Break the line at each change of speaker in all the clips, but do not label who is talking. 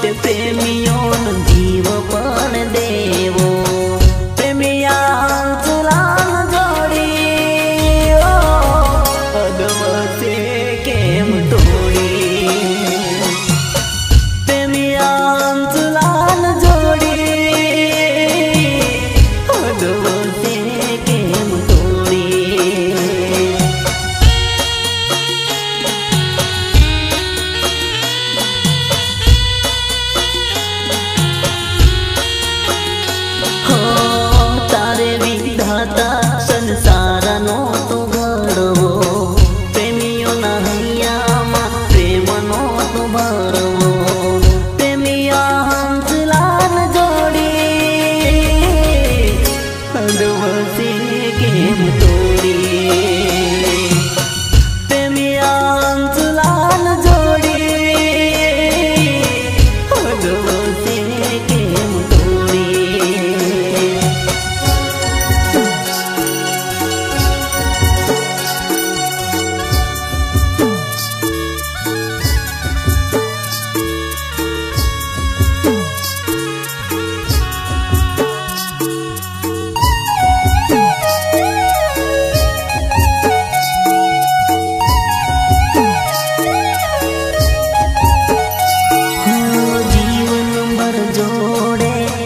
માટે પ્રેમીઓનો જીવ પણ દેવો પ્રેમિયા ચલાન જોડી અદવસે કેમ તોડી પ્રેમિયા ચલાન જોડી અદવસે કેમ તોડી સંસારનો તો ઘડવો પ્રેમીઓના હૈયામાં પ્રેમનો તો ભરવો પ્રેમિયા હંસલાન જોડી અદવસે કેમ તોડી પ્રેમિયા હંસલાન જોડી અદવસે કેમ તોડી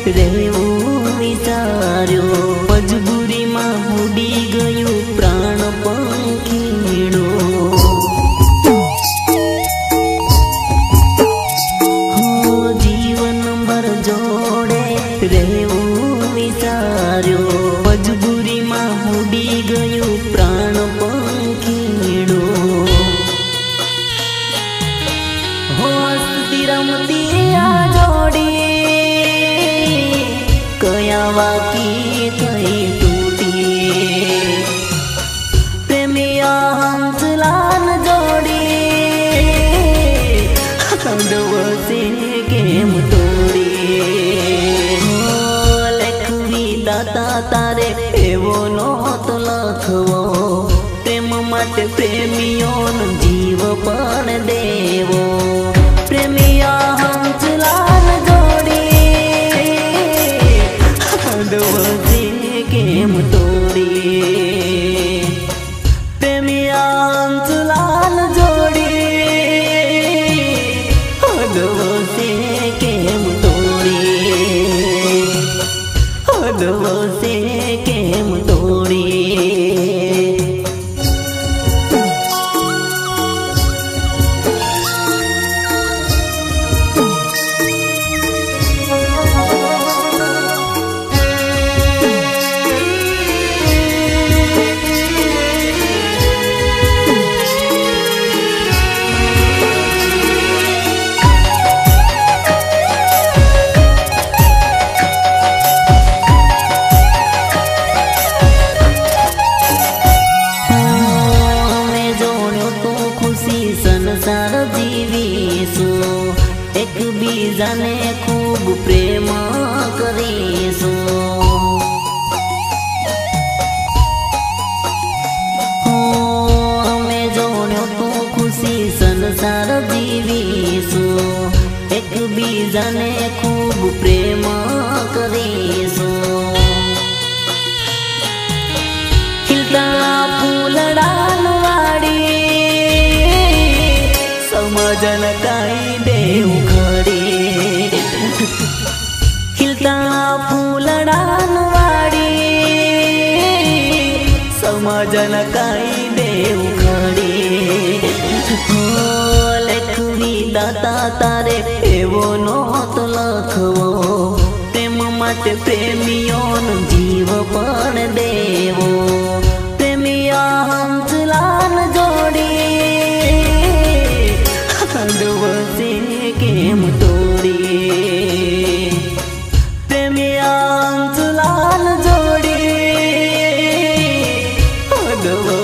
રહેવું વિચાર્યો મજબૂરીમાં ઉડી ગયું પ્રાણ પંખીડો જીવન ભર જોડે રહેવું વિચાર્યો મજબૂરીમાં ઉડી ગયું પ્રાણ પંખીડો હસતી રમતી આ જોડી કયા વાકી થઈ તૂટી પ્રેમિયા હંસલાન જોડી અદવસે કેમ તોડી લખવી દાતા તારે એવો નહોતો લખવો પ્રેમ માટે પ્રેમીઓનો જીવ પણ દેવો પ્રેમિયા હંસલાન અદવસે કેમ તોડી પ્રેમિયા હંસલાલ જોડી અદવસે કેમ તોડી અદવસે કેમ તોડી સંસાર જીવીશું એકબીજાને ખૂબ પ્રેમ કરીશું અમે જોડ્યો તો ખુશી સંસાર જીવીશું એકબીજાને ખૂબ પ્રેમ કરીશું ખીલતા ફૂલડાન વાડી સમજન કાઈ દેવ ખડી ખીલતા ફૂલડાન વાડી સમજન કાઈ દેવ ખડી લખવી દાતા તારે એવો નહોતો લખવો પ્રેમ માટે પ્રેમીઓનો જીવ પણ દેવો પ્રેમિયા હંસલાન જોડી અદવસે કેમ તોડી પ્રેમિયા હંસલાલ જોડી અદવસે